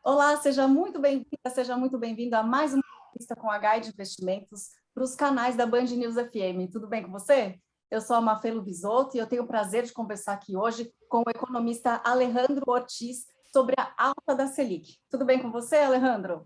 Olá, seja muito bem-vindo a mais uma entrevista com a Guide Investimentos para os canais da Band News FM. Tudo bem com você? Eu sou a Mafelo Bisotto e eu tenho o prazer de conversar aqui hoje com o economista Alejandro Ortiz sobre a alta da Selic. Tudo bem com você, Alejandro?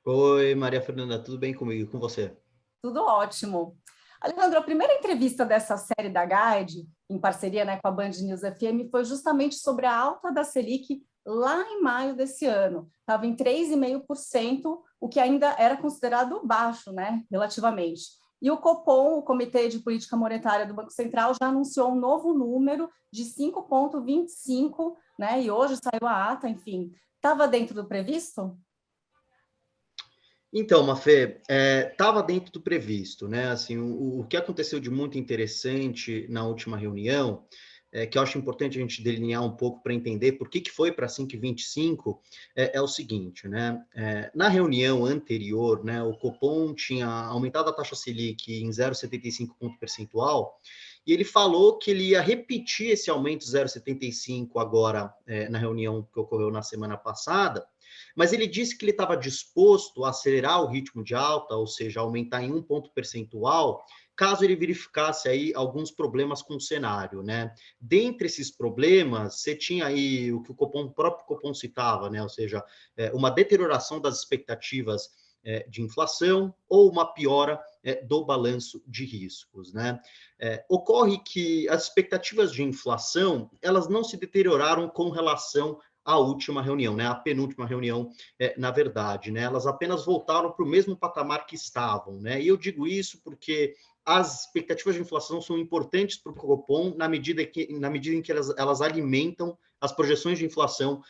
Oi, Maria Fernanda, tudo bem comigo e com você? Tudo ótimo. Alejandro, a primeira entrevista dessa série da Guide, em parceria, né, com a Band News FM, foi justamente sobre a alta da Selic lá em maio desse ano. Estava em 3,5%, o que ainda era considerado baixo, né, relativamente. E o Copom, o Comitê de Política Monetária do Banco Central, já anunciou um novo número de 5,25, né, e hoje saiu a ata, enfim. Estava dentro do previsto? Então, Mafê, estava dentro do previsto, né? Assim, o que aconteceu de muito interessante na última reunião, que eu acho importante a gente delinear um pouco para entender por que foi para 5,25, é o seguinte, né? Na reunião anterior, né, o Copom tinha aumentado a taxa Selic em 0,75 ponto percentual, e ele falou que ele ia repetir esse aumento 0,75 agora, na reunião que ocorreu na semana passada, mas ele disse que ele estava disposto a acelerar o ritmo de alta, ou seja, aumentar em um ponto percentual, caso ele verificasse aí alguns problemas com o cenário, né? Dentre esses problemas, você tinha aí o que o próprio Copom citava, né? Ou seja, uma deterioração das expectativas de inflação ou uma piora do balanço de riscos, né? Ocorre que as expectativas de inflação, elas não se deterioraram com relação à última reunião, né? A penúltima reunião, na verdade, né? Elas apenas voltaram para o mesmo patamar que estavam, né? E eu digo isso porque as expectativas de inflação são importantes para o Copom na medida em que elas alimentam as projeções de inflação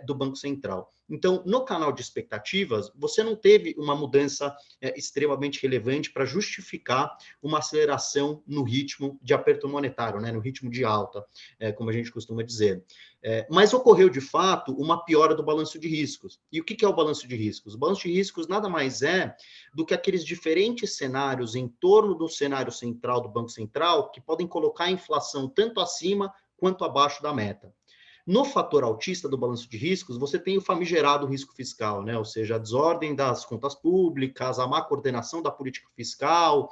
do Banco Central. Então, no canal de expectativas, você não teve uma mudança extremamente relevante para justificar uma aceleração no ritmo de aperto monetário, né? No ritmo de alta, como a gente costuma dizer. Mas ocorreu, de fato, uma piora do balanço de riscos. E o que é o balanço de riscos? O balanço de riscos nada mais é do que aqueles diferentes cenários em torno do cenário central do Banco Central que podem colocar a inflação tanto acima quanto abaixo da meta. No fator altista do balanço de riscos, você tem o famigerado risco fiscal, né? Ou seja, a desordem das contas públicas, a má coordenação da política fiscal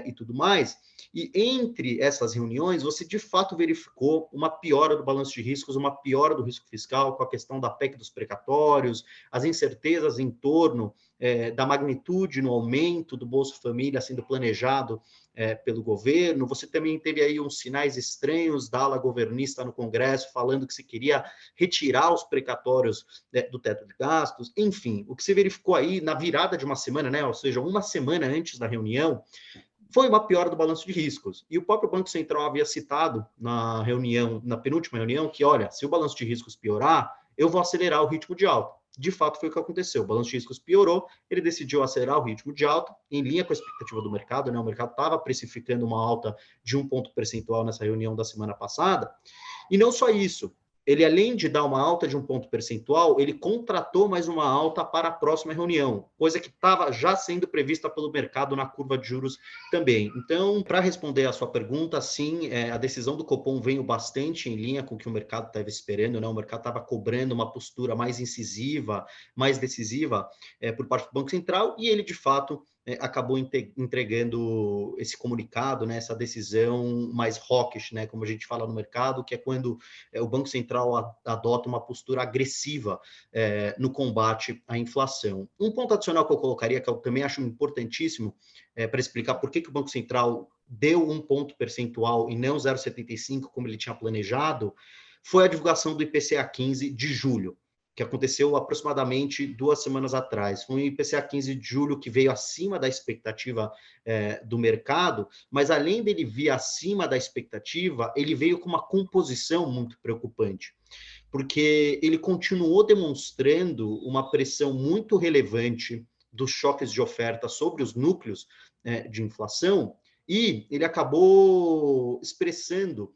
e tudo mais. E entre essas reuniões, você de fato verificou uma piora do balanço de riscos, uma piora do risco fiscal com a questão da PEC dos precatórios, as incertezas em torno da magnitude no aumento do Bolsa Família sendo planejado pelo governo. Você também teve aí uns sinais estranhos da ala governista no Congresso, falando que se queria retirar os precatórios do teto de gastos. Enfim, o que se verificou aí na virada de uma semana, né? Ou seja, uma semana antes da reunião, foi uma piora do balanço de riscos. E o próprio Banco Central havia citado na reunião, na penúltima reunião, que, olha, se o balanço de riscos piorar, eu vou acelerar o ritmo de alta. De fato, foi o que aconteceu. O balanço de riscos piorou, ele decidiu acelerar o ritmo de alta, em linha com a expectativa do mercado, né? O mercado estava precificando uma alta de um ponto percentual nessa reunião da semana passada. E não só isso, ele, além de dar uma alta de um ponto percentual, ele contratou mais uma alta para a próxima reunião, coisa que estava já sendo prevista pelo mercado na curva de juros também. Então, para responder a sua pergunta, sim, a decisão do Copom veio bastante em linha com o que o mercado estava esperando, né? O mercado estava cobrando uma postura mais incisiva, mais decisiva por parte do Banco Central, e ele, de fato, acabou entregando esse comunicado, né, essa decisão mais hawkish, né, como a gente fala no mercado, que é quando o Banco Central adota uma postura agressiva no combate à inflação. Um ponto adicional que eu colocaria, que eu também acho importantíssimo para explicar por que o Banco Central deu um ponto percentual e não 0,75, como ele tinha planejado, foi a divulgação do IPCA 15 de julho, que aconteceu aproximadamente 2 semanas atrás. Foi um IPCA 15 de julho que veio acima da expectativa do mercado, mas além dele vir acima da expectativa, ele veio com uma composição muito preocupante, porque ele continuou demonstrando uma pressão muito relevante dos choques de oferta sobre os núcleos de inflação, e ele acabou expressando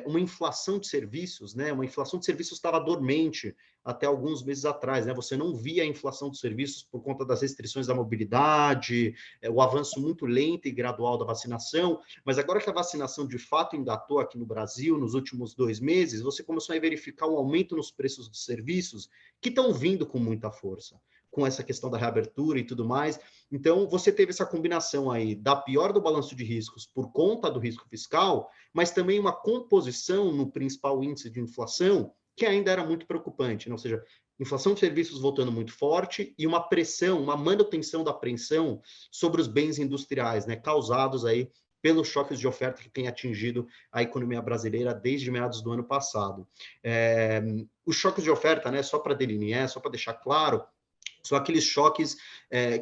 uma inflação de serviços, né? Uma inflação de serviços estava dormente até alguns meses atrás, né? Você não via a inflação de serviços por conta das restrições da mobilidade, o avanço muito lento e gradual da vacinação, mas agora que a vacinação de fato engatou aqui no Brasil, nos últimos 2 meses, você começou a verificar um aumento nos preços dos serviços que estão vindo com muita força, com essa questão da reabertura e tudo mais. Então, você teve essa combinação aí da pior do balanço de riscos por conta do risco fiscal, mas também uma composição no principal índice de inflação que ainda era muito preocupante, né? Ou seja, inflação de serviços voltando muito forte e uma pressão, uma manutenção da apreensão sobre os bens industriais, né? Causados aí pelos choques de oferta que tem atingido a economia brasileira desde meados do ano passado. Os choques de oferta, né? Só para delinear, só para deixar claro, são aqueles choques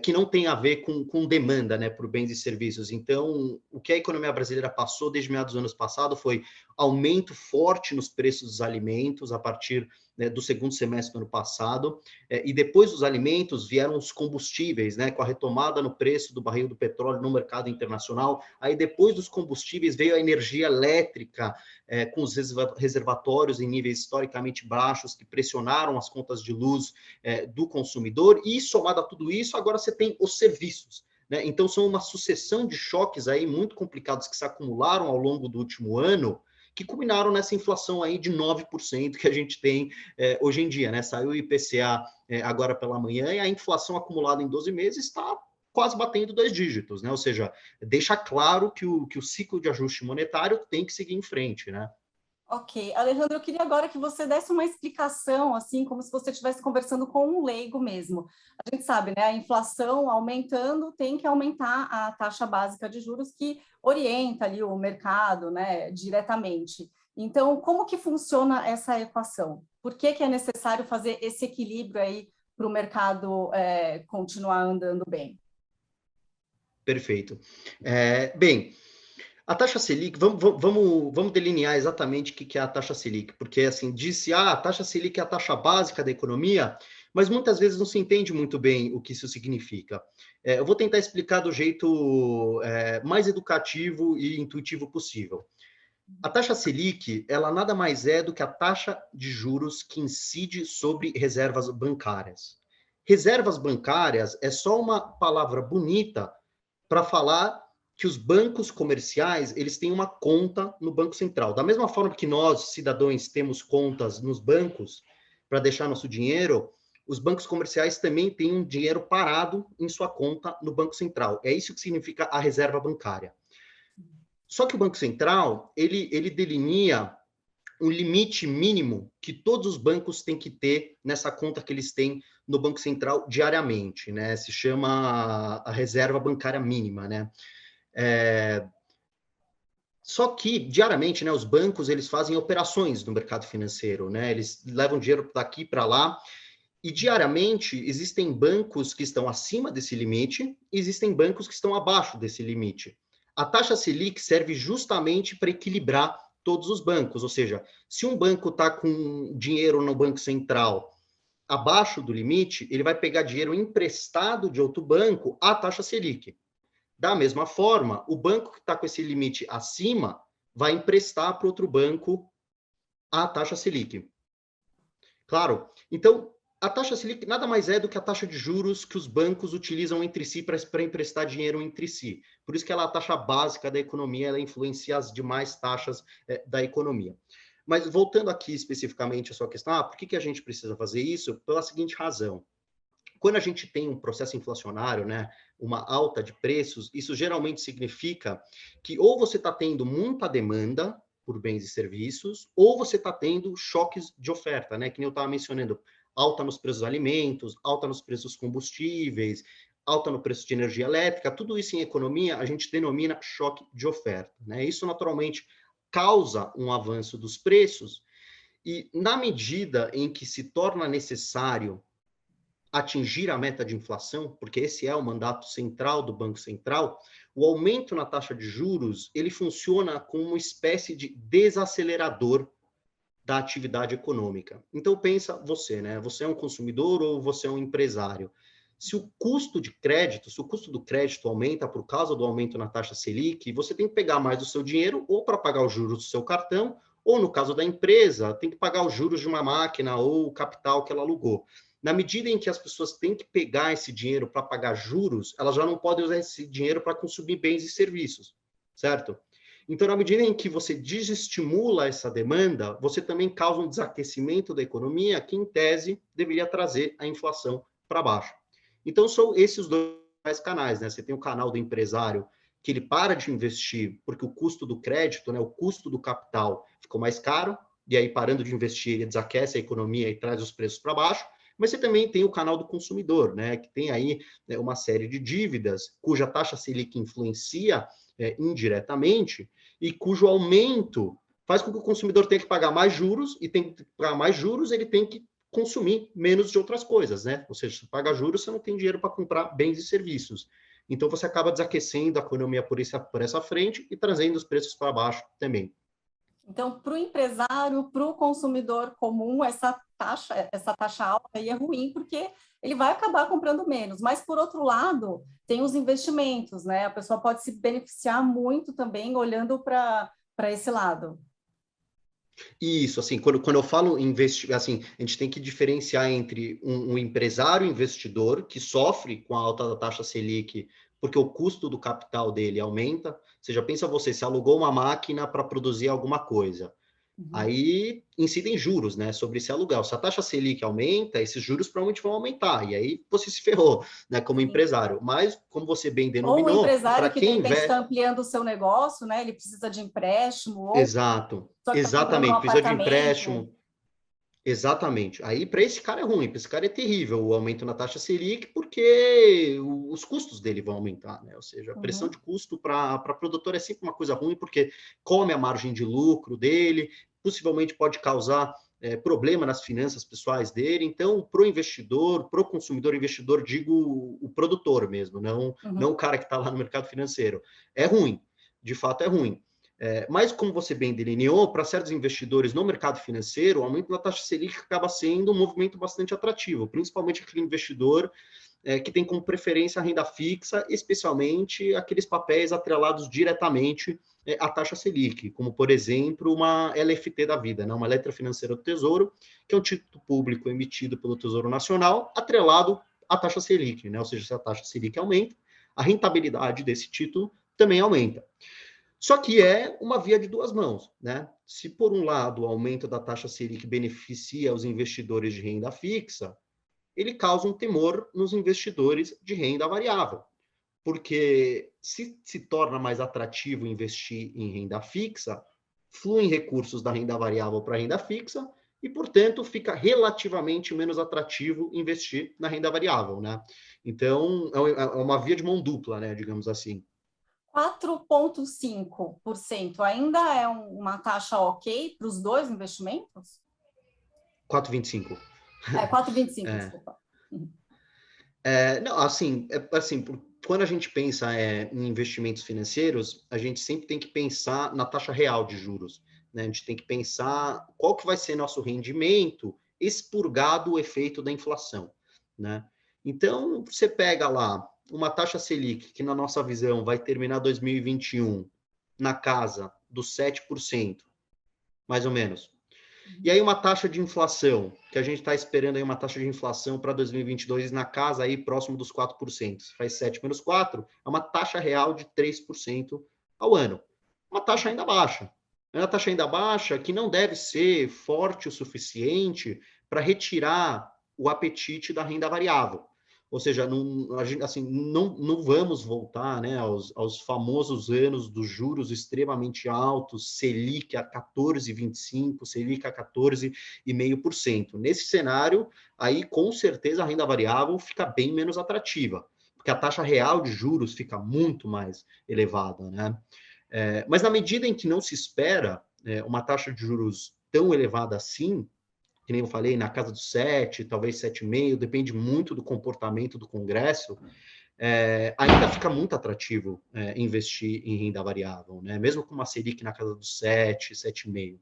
que não têm a ver com demanda, né, por bens e serviços. Então, o que a economia brasileira passou desde meados do ano passado foi aumento forte nos preços dos alimentos a partir, né, do segundo semestre do ano passado, e depois dos alimentos vieram os combustíveis, né, com a retomada no preço do barril do petróleo no mercado internacional. Aí depois dos combustíveis veio a energia elétrica, com os reservatórios em níveis historicamente baixos que pressionaram as contas de luz do consumidor, e somado a tudo isso, agora você tem os serviços, né? Então, são uma sucessão de choques aí muito complicados que se acumularam ao longo do último ano, que culminaram nessa inflação aí de 9% que a gente tem hoje em dia, né? Saiu o IPCA agora pela manhã e a inflação acumulada em 12 meses está quase batendo 2 dígitos, né? Ou seja, deixa claro que o ciclo de ajuste monetário tem que seguir em frente, né? Ok. Alejandro, eu queria agora que você desse uma explicação, assim, como se você estivesse conversando com um leigo mesmo. A gente sabe, né, a inflação aumentando tem que aumentar a taxa básica de juros que orienta ali o mercado, né, diretamente. Então, como que funciona essa equação? Por que que é necessário fazer esse equilíbrio aí para o mercado continuar andando bem? Perfeito. Bem, a taxa Selic, vamos delinear exatamente o que é a taxa Selic, porque assim, disse, a taxa Selic é a taxa básica da economia, mas muitas vezes não se entende muito bem o que isso significa. Eu vou tentar explicar do jeito mais educativo e intuitivo possível. A taxa Selic, ela nada mais é do que a taxa de juros que incide sobre reservas bancárias. Reservas bancárias é só uma palavra bonita para falar que os bancos comerciais, eles têm uma conta no Banco Central. Da mesma forma que nós, cidadãos, temos contas nos bancos para deixar nosso dinheiro, os bancos comerciais também têm um dinheiro parado em sua conta no Banco Central. É isso que significa a reserva bancária. Só que o Banco Central, ele delinea um limite mínimo que todos os bancos têm que ter nessa conta que eles têm no Banco Central diariamente, né? Se chama a reserva bancária mínima, né? Só que diariamente, né, os bancos eles fazem operações no mercado financeiro, né? Eles levam dinheiro daqui para lá e diariamente existem bancos que estão acima desse limite e existem bancos que estão abaixo desse limite. A taxa Selic serve justamente para equilibrar todos os bancos, ou seja, se um banco está com dinheiro no Banco Central abaixo do limite, ele vai pegar dinheiro emprestado de outro banco à taxa Selic. Da mesma forma, o banco que está com esse limite acima vai emprestar para outro banco a taxa Selic. Claro, então a taxa Selic nada mais é do que a taxa de juros que os bancos utilizam entre si para emprestar dinheiro entre si. Por isso que ela é a taxa básica da economia, ela influencia as demais taxas da economia. Mas voltando aqui especificamente à sua questão, por que a gente precisa fazer isso? Pela seguinte razão. Quando a gente tem um processo inflacionário, né, uma alta de preços, isso geralmente significa que ou você está tendo muita demanda por bens e serviços, ou você está tendo choques de oferta, né, que nem eu estava mencionando, alta nos preços dos alimentos, alta nos preços dos combustíveis, alta no preço de energia elétrica, tudo isso em economia a gente denomina choque de oferta, né? Isso naturalmente causa um avanço dos preços e na medida em que se torna necessário atingir a meta de inflação, porque esse é o mandato central do Banco Central, o aumento na taxa de juros, ele funciona como uma espécie de desacelerador da atividade econômica. Então pensa você, né? Você é um consumidor ou você é um empresário? Se o custo de crédito, se o custo do crédito aumenta por causa do aumento na taxa Selic, você tem que pegar mais do seu dinheiro ou para pagar os juros do seu cartão, ou no caso da empresa, tem que pagar os juros de uma máquina ou o capital que ela alugou. Na medida em que as pessoas têm que pegar esse dinheiro para pagar juros, elas já não podem usar esse dinheiro para consumir bens e serviços, certo? Então, na medida em que você desestimula essa demanda, você também causa um desaquecimento da economia que, em tese, deveria trazer a inflação para baixo. Então, são esses os dois canais, né? Você tem o canal do empresário, que ele para de investir porque o custo do crédito, né, o custo do capital ficou mais caro, e aí, parando de investir, ele desaquece a economia e traz os preços para baixo. Mas você também tem o canal do consumidor, né, que tem aí, né, uma série de dívidas cuja taxa Selic influencia indiretamente e cujo aumento faz com que o consumidor tenha que pagar mais juros, e tem que pagar mais juros, ele tem que consumir menos de outras coisas, né? Ou seja, se paga juros, você não tem dinheiro para comprar bens e serviços. Então, você acaba desaquecendo a economia por essa frente e trazendo os preços para baixo também. Então, para o empresário, para o consumidor comum, essa taxa alta aí é ruim, porque ele vai acabar comprando menos. Mas, por outro lado, tem os investimentos, né? A pessoa pode se beneficiar muito também olhando para esse lado. Isso, assim, quando eu falo investir, assim, a gente tem que diferenciar entre um empresário investidor que sofre com a alta da taxa Selic, porque o custo do capital dele aumenta. Você já pensa, você se alugou uma máquina para produzir alguma coisa. Aí incidem juros, né, sobre esse aluguel. Se a taxa Selic aumenta, esses juros provavelmente vão aumentar, e aí você se ferrou, né, como empresário. Mas, como você bem Ou o denominou, para empresário que de quem repente está investe... ampliando o seu negócio, né? Ele precisa de empréstimo, ou Exato, só que está comprando um exatamente, precisa de apartamento. empréstimo. Exatamente. Aí, para esse cara é ruim, para esse cara é terrível o aumento na taxa Selic, porque os custos dele vão aumentar, né? Ou seja, a pressão de custo para produtor é sempre uma coisa ruim, porque come a margem de lucro dele, possivelmente pode causar problema nas finanças pessoais dele. Então, para o investidor, para o consumidor investidor, digo o produtor mesmo, não o cara que está lá no mercado financeiro. É ruim, de fato é ruim. Mas, como você bem delineou, para certos investidores no mercado financeiro, o aumento da taxa Selic acaba sendo um movimento bastante atrativo, principalmente aquele investidor que tem como preferência a renda fixa, especialmente aqueles papéis atrelados diretamente à taxa Selic, como, por exemplo, uma LFT da vida, né? Uma letra financeira do Tesouro, que é um título público emitido pelo Tesouro Nacional, atrelado à taxa Selic, né? Ou seja, se a taxa Selic aumenta, a rentabilidade desse título também aumenta. Só que é uma via de duas mãos, né? Se, por um lado, o aumento da taxa Selic beneficia os investidores de renda fixa, ele causa um temor nos investidores de renda variável, porque se torna mais atrativo investir em renda fixa, fluem recursos da renda variável para a renda fixa e, portanto, fica relativamente menos atrativo investir na renda variável, né? Então, é uma via de mão dupla, né? Digamos assim. 4,5% ainda é uma taxa ok para os dois investimentos? 4,25. 4,25, É. desculpa. Não, assim, quando a gente pensa em investimentos financeiros, a gente sempre tem que pensar na taxa real de juros, né? A gente tem que pensar qual que vai ser nosso rendimento expurgado o efeito da inflação, né? Então, você pega lá uma taxa Selic, que na nossa visão vai terminar 2021 na casa dos 7%, mais ou menos. E aí uma taxa de inflação, que a gente está esperando aí uma taxa de inflação para 2022 na casa aí próximo dos 4%. Faz 7 menos 4, é uma taxa real de 3% ao ano. Uma taxa ainda baixa. É uma taxa ainda baixa que não deve ser forte o suficiente para retirar o apetite da renda variável. Ou seja, não vamos voltar, né, aos famosos anos dos juros extremamente altos, Selic a 14,25%, Selic a 14,5%. Nesse cenário, aí com certeza a renda variável fica bem menos atrativa, porque a taxa real de juros fica muito mais elevada, né? Mas na medida em que não se espera uma taxa de juros tão elevada assim, que nem eu falei, na casa dos 7, talvez 7,5, depende muito do comportamento do Congresso, ainda fica muito atrativo investir em renda variável, né? Mesmo com uma Selic na casa dos 7, 7,5.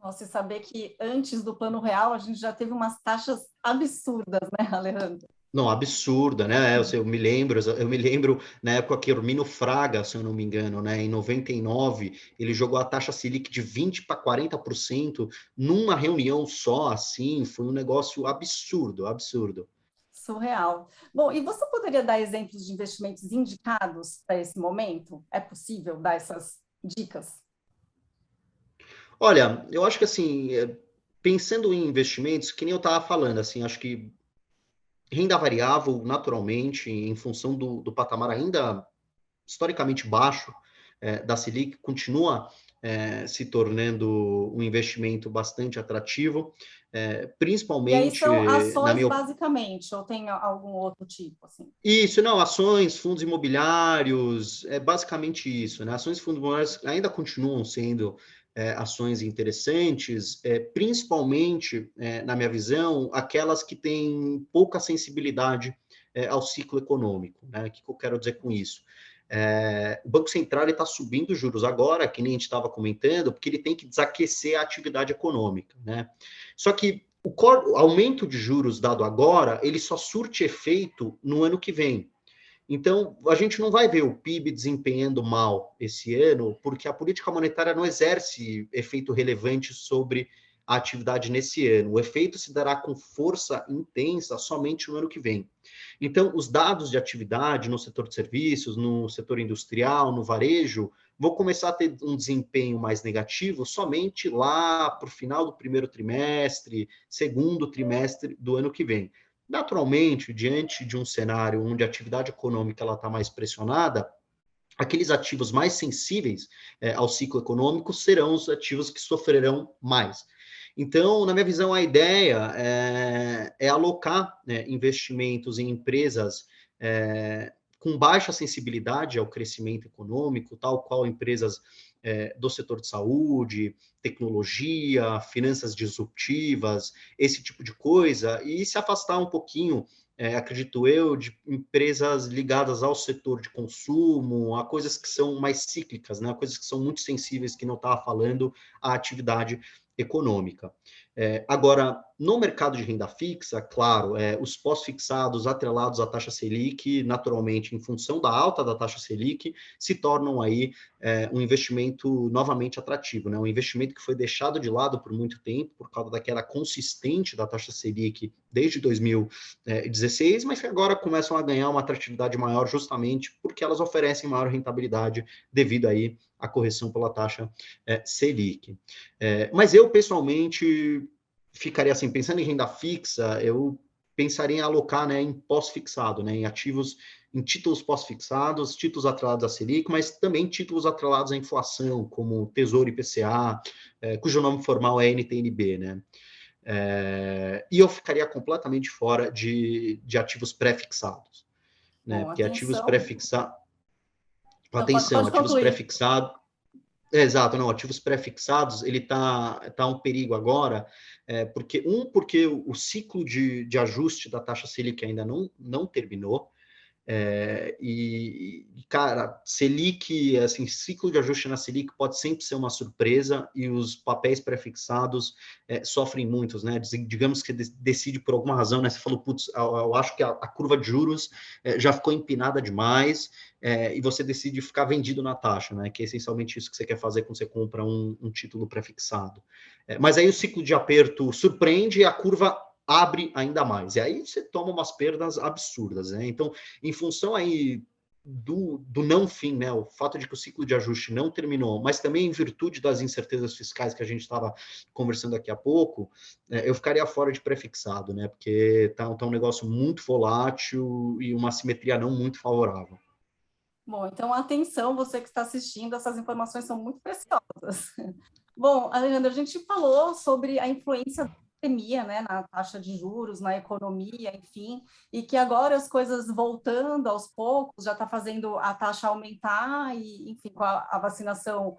Você saber que antes do Plano Real a gente já teve umas taxas absurdas, né, Alejandro? Não, absurda, né? Eu me lembro na época que Hermínio Fraga, se eu não me engano, né? Em 99, ele jogou a taxa Selic de 20 para 40% numa reunião só, assim, foi um negócio absurdo, absurdo. Surreal. Bom, e você poderia dar exemplos de investimentos indicados para esse momento? É possível dar essas dicas? Olha, eu acho que assim, pensando em investimentos, que nem eu estava falando, assim, acho que renda variável, naturalmente, em função do patamar ainda historicamente baixo da Selic, continua se tornando um investimento bastante atrativo, E aí principalmente, são na ações minha basicamente, ou tem algum outro tipo, assim? Isso, não, ações, fundos imobiliários, é basicamente isso, né? Ações e fundos imobiliários ainda continuam sendo ações interessantes, principalmente, na minha visão, aquelas que têm pouca sensibilidade ao ciclo econômico, né? O que eu quero dizer com isso? O Banco Central está subindo os juros agora, que nem a gente estava comentando, porque ele tem que desaquecer a atividade econômica, né? Só que o aumento de juros dado agora, ele só surte efeito no ano que vem. Então, a gente não vai ver o PIB desempenhando mal esse ano, porque a política monetária não exerce efeito relevante sobre a atividade nesse ano. O efeito se dará com força intensa somente no ano que vem. Então, os dados de atividade no setor de serviços, no setor industrial, no varejo, vão começar a ter um desempenho mais negativo somente lá para o final do primeiro trimestre, segundo trimestre do ano que vem. Naturalmente, diante de um cenário onde a atividade econômica está mais pressionada, aqueles ativos mais sensíveis ao ciclo econômico serão os ativos que sofrerão mais. Então, na minha visão, a ideia é alocar, né, investimentos em empresas com baixa sensibilidade ao crescimento econômico, tal qual empresas do setor de saúde, tecnologia, finanças disruptivas, esse tipo de coisa, e se afastar um pouquinho, acredito eu, de empresas ligadas ao setor de consumo, a coisas que são mais cíclicas, né? Coisas que são muito sensíveis, que não estava falando à atividade econômica. Agora, no mercado de renda fixa, claro, os pós-fixados atrelados à taxa Selic, naturalmente, em função da alta da taxa Selic, se tornam aí um investimento novamente atrativo, né? Um investimento que foi deixado de lado por muito tempo, por causa da queda consistente da taxa Selic desde 2016, mas que agora começam a ganhar uma atratividade maior justamente porque elas oferecem maior rentabilidade devido aí à correção pela taxa Selic. Mas eu, pessoalmente, ficaria assim, pensando em renda fixa, eu pensaria em alocar, né, em pós-fixado, né, em ativos, em títulos pós-fixados, títulos atrelados à Selic, mas também títulos atrelados à inflação, como Tesouro IPCA, cujo nome formal é NTNB, né? E eu ficaria completamente fora de ativos pré-fixados, né? Bom, Porque ativos atenção. pré-fixados, Não, atenção, pode ativos concluir. pré-fixados, exato, não, ativos pré-fixados, ele tá um perigo agora, porque o ciclo de ajuste da taxa Selic ainda não terminou, cara, Selic, assim, ciclo de ajuste na Selic pode sempre ser uma surpresa e os papéis prefixados sofrem muitos, né? Digamos que decide por alguma razão, né? Você falou, putz, eu acho que a curva de juros já ficou empinada demais e você decide ficar vendido na taxa, né? Que é essencialmente isso que você quer fazer quando você compra um título prefixado. Mas aí o ciclo de aperto surpreende e a curva abre ainda mais. E aí você toma umas perdas absurdas, né? Então, em função aí do não fim, né? O fato de que o ciclo de ajuste não terminou, mas também em virtude das incertezas fiscais que a gente estava conversando aqui há pouco, eu ficaria fora de prefixado, né? Porque tá um negócio muito volátil e uma simetria não muito favorável. Bom, então atenção, você que está assistindo, essas informações são muito preciosas. Bom, Alejandra, a gente falou sobre a influência da pandemia, né, na taxa de juros, na economia, enfim, e que agora as coisas voltando aos poucos, já está fazendo a taxa aumentar e, enfim, com a vacinação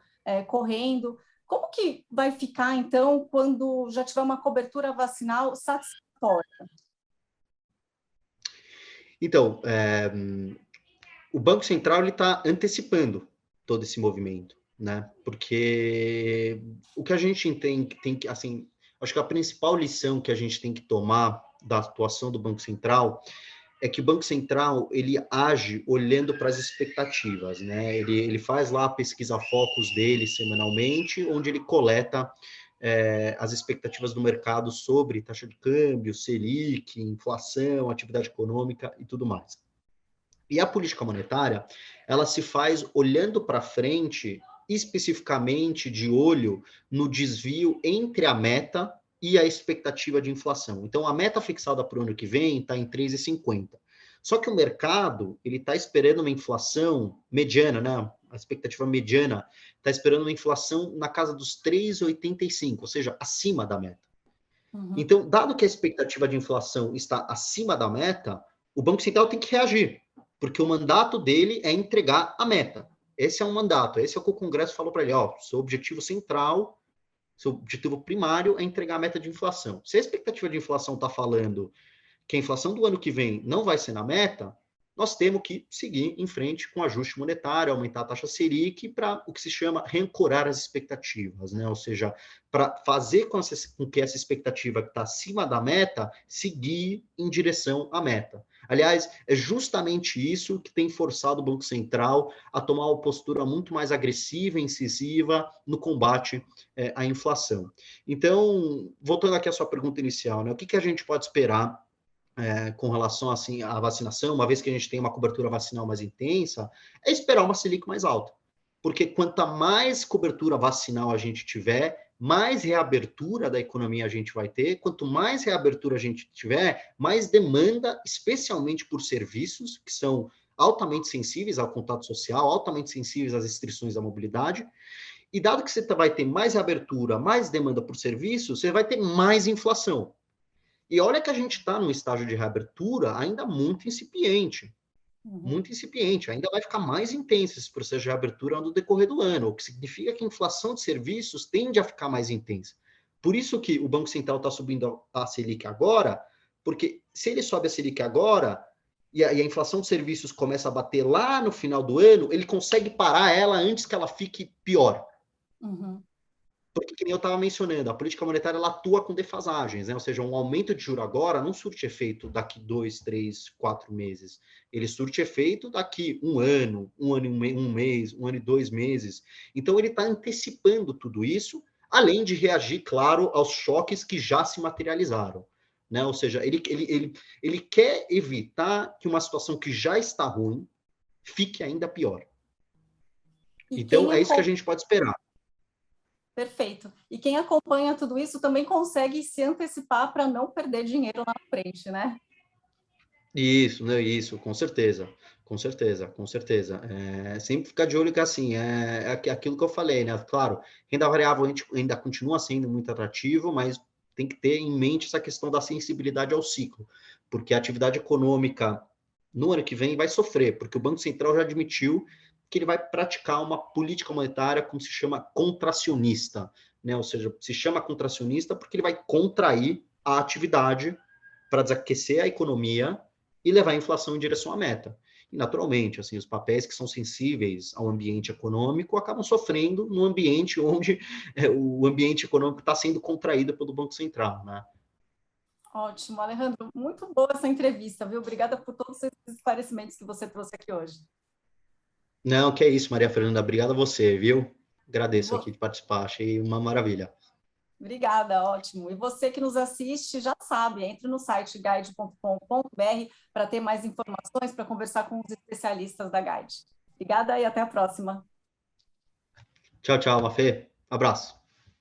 correndo. Como que vai ficar, então, quando já tiver uma cobertura vacinal satisfatória? Então, o Banco Central está antecipando todo esse movimento, né? Porque o que a gente tem que, assim, acho que a principal lição que a gente tem que tomar da atuação do Banco Central é que o Banco Central, ele age olhando para as expectativas, né? Ele faz lá a pesquisa focus dele semanalmente, onde ele coleta as expectativas do mercado sobre taxa de câmbio, Selic, inflação, atividade econômica e tudo mais. E a política monetária, ela se faz olhando para frente, especificamente de olho no desvio entre a meta e a expectativa de inflação. Então, a meta fixada para o ano que vem está em 3,50. Só que o mercado, ele está esperando uma inflação mediana, né? A expectativa mediana está esperando uma inflação na casa dos 3,85, ou seja, acima da meta. Uhum. Então, dado que a expectativa de inflação está acima da meta, o Banco Central tem que reagir, porque o mandato dele é entregar a meta. Esse é um mandato, esse é o que o Congresso falou para ele, ó, seu objetivo central, seu objetivo primário é entregar a meta de inflação. Se a expectativa de inflação está falando que a inflação do ano que vem não vai ser na meta, nós temos que seguir em frente com ajuste monetário, aumentar a taxa Selic para o que se chama reancorar as expectativas, né? Ou seja, para fazer com que essa expectativa que está acima da meta seguir em direção à meta. Aliás, é justamente isso que tem forçado o Banco Central a tomar uma postura muito mais agressiva e incisiva no combate à inflação. Então, voltando aqui à sua pergunta inicial, né? O que a gente pode esperar com relação assim, à vacinação, uma vez que a gente tem uma cobertura vacinal mais intensa, é esperar uma Selic mais alta. Porque quanto mais cobertura vacinal a gente tiver, mais reabertura da economia a gente vai ter. Quanto mais reabertura a gente tiver, mais demanda, especialmente por serviços, que são altamente sensíveis ao contato social, altamente sensíveis às restrições da mobilidade. E dado que você vai ter mais reabertura, mais demanda por serviços, você vai ter mais inflação. E olha que a gente está num estágio de reabertura ainda muito incipiente, ainda vai ficar mais intenso esse processo de reabertura no decorrer do ano, o que significa que a inflação de serviços tende a ficar mais intensa. Por isso que o Banco Central está subindo a Selic agora, porque se ele sobe a Selic agora e a inflação de serviços começa a bater lá no final do ano, ele consegue parar ela antes que ela fique pior. Uhum. Porque, que nem eu estava mencionando, a política monetária ela atua com defasagens, né? Ou seja, um aumento de juro agora não surte efeito daqui 2, 3, 4 meses. Ele surte efeito daqui um ano e um mês, um ano e 2 meses. Então, ele está antecipando tudo isso, além de reagir, claro, aos choques que já se materializaram. Né? Ou seja, ele quer evitar que uma situação que já está ruim fique ainda pior. Então, é isso que a gente pode esperar. Perfeito. E quem acompanha tudo isso também consegue se antecipar para não perder dinheiro lá na frente, né? Isso, né? Isso, com certeza, com certeza, com certeza. Sempre ficar de olho que assim, aquilo que eu falei, né? Claro, renda variável ainda continua sendo muito atrativo, mas tem que ter em mente essa questão da sensibilidade ao ciclo, porque a atividade econômica no ano que vem vai sofrer, porque o Banco Central já admitiu que ele vai praticar uma política monetária, como se chama, contracionista, né? Ou seja, se chama contracionista porque ele vai contrair a atividade para desaquecer a economia e levar a inflação em direção à meta. E, naturalmente, assim, os papéis que são sensíveis ao ambiente econômico acabam sofrendo no ambiente onde o ambiente econômico está sendo contraído pelo Banco Central, né? Ótimo, Alejandro, muito boa essa entrevista, viu? Obrigada por todos esses esclarecimentos que você trouxe aqui hoje. Não, que é isso, Maria Fernanda. Obrigado a você, viu? Agradeço aqui de participar, achei uma maravilha. Obrigada, ótimo. E você que nos assiste já sabe, entre no site guide.com.br para ter mais informações, para conversar com os especialistas da Guide. Obrigada e até a próxima. Tchau, tchau, Mafê. Abraço.